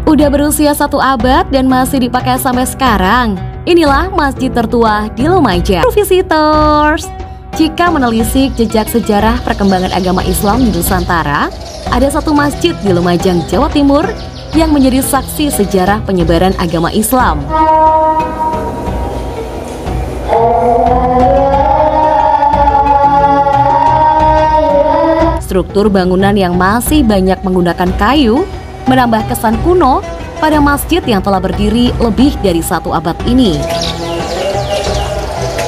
Udah berusia 1 abad dan masih dipakai sampai sekarang. Inilah masjid tertua di Lumajang. Visitors, jika menelisik jejak sejarah perkembangan agama Islam di Nusantara, ada satu masjid di Lumajang, Jawa Timur yang menjadi saksi sejarah penyebaran agama Islam. Struktur bangunan yang masih banyak menggunakan kayu menambah kesan kuno pada masjid yang telah berdiri lebih dari 1 abad ini.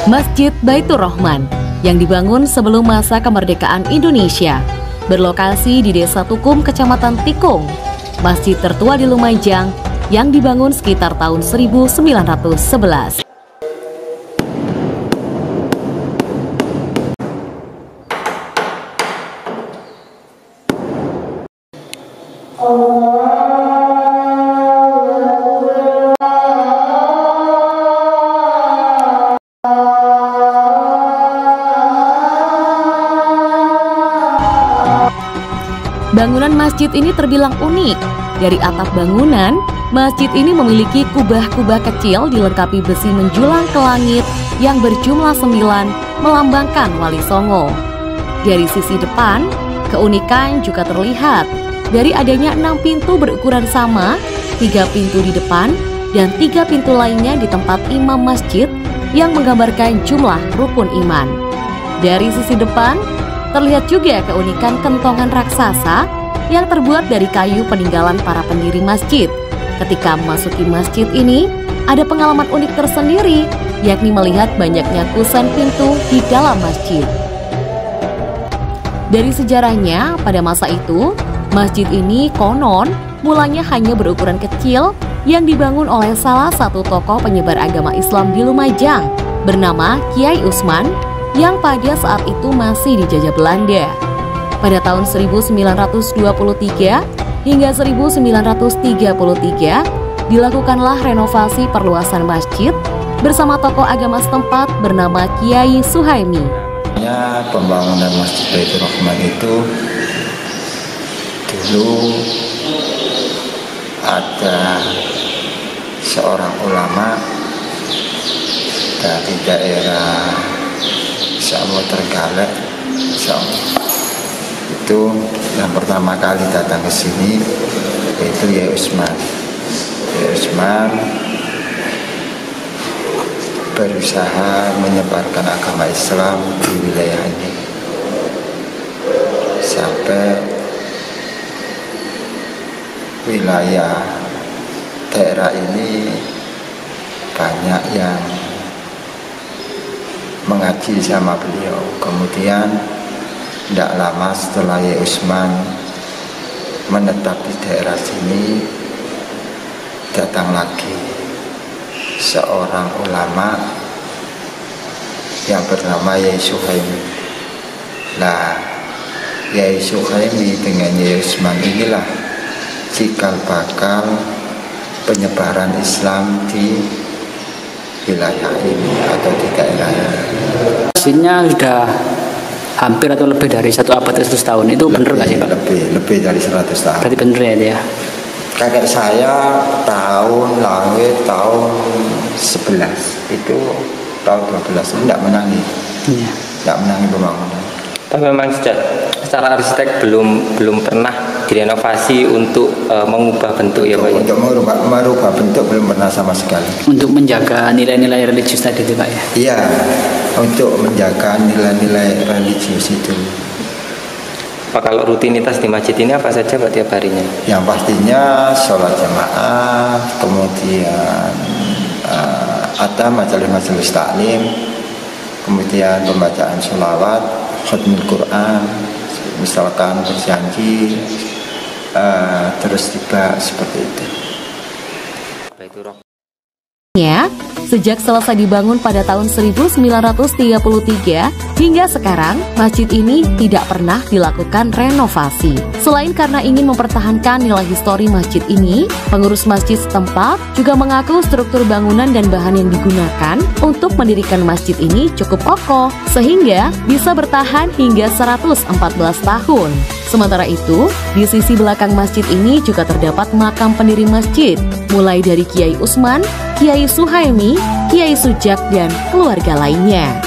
Masjid Baitur Rahman yang dibangun sebelum masa kemerdekaan Indonesia, berlokasi di Desa Tukum, Kecamatan Tikung, masjid tertua di Lumajang yang dibangun sekitar tahun 1911. Bangunan masjid ini terbilang unik. Dari atap bangunan, masjid ini memiliki kubah-kubah kecil dilengkapi besi menjulang ke langit yang berjumlah 9 melambangkan Wali Songo. Dari sisi depan, keunikan juga terlihat dari adanya 6 pintu berukuran sama, 3 pintu di depan dan 3 pintu lainnya di tempat imam masjid yang menggambarkan jumlah rukun iman. Dari sisi depan, terlihat juga keunikan kentongan raksasa yang terbuat dari kayu peninggalan para pendiri masjid. Ketika memasuki masjid ini, ada pengalaman unik tersendiri, yakni melihat banyaknya kusen pintu di dalam masjid. Dari sejarahnya, pada masa itu, masjid ini konon mulanya hanya berukuran kecil yang dibangun oleh salah satu tokoh penyebar agama Islam di Lumajang, bernama Kiai Usman, yang pada saat itu masih dijajah Belanda. Pada tahun 1923 hingga 1933 dilakukanlah renovasi perluasan masjid bersama tokoh agama setempat bernama Kiai Suhaimi. Pembangunan Masjid Baitur Rahman itu dulu ada seorang ulama dari daerah Trenggalek, itu yang pertama kali datang ke sini yaitu Kiai Usman. Kiai Usman berusaha menyebarkan agama Islam di wilayah ini sampai wilayah daerah ini banyak yang mengaji sama beliau. Kemudian tidak lama setelah Kiai Usman menetap di daerah sini, datang lagi seorang ulama yang bernama Kiai Suhaimi. Nah, Kiai Suhaimi dengan Kiai Usman inilah cikal bakal penyebaran Islam di wilayah ini atau di daerah ini. Masjidnya sudah hampir atau lebih dari 1 abad 100 tahun. Itu benar nggak sih Pak? Lebih dari 100 tahun. Berarti benar ya? Kakek saya tahun 11 itu tahun 12 tidak menangi. Iya. Tidak menangi pembangunan. Tapi memang secara arsitek belum pernah direnovasi untuk mengubah bentuk ya Pak? Untuk merubah bentuk belum pernah sama sekali. Untuk menjaga nilai-nilai religius tadi itu Pak ya? Iya, untuk menjaga nilai-nilai religius itu. Pak, kalau rutinitas di masjid ini apa saja Pak tiap harinya? Yang pastinya sholat jamaah, kemudian ada majelis-majelis taklim, kemudian pembacaan sholawat, khatmul Quran, misalkan berjanji, terus tiba seperti itu. Sejak selesai dibangun pada tahun 1933 hingga sekarang, masjid ini tidak pernah dilakukan renovasi. Selain karena ingin mempertahankan nilai histori masjid ini, pengurus masjid setempat juga mengaku struktur bangunan dan bahan yang digunakan untuk mendirikan masjid ini cukup kokoh, sehingga bisa bertahan hingga 114 tahun. Sementara itu, di sisi belakang masjid ini juga terdapat makam pendiri masjid, mulai dari Kiai Usman, Kiai Suhaimi, Kiai Sujak, dan keluarga lainnya.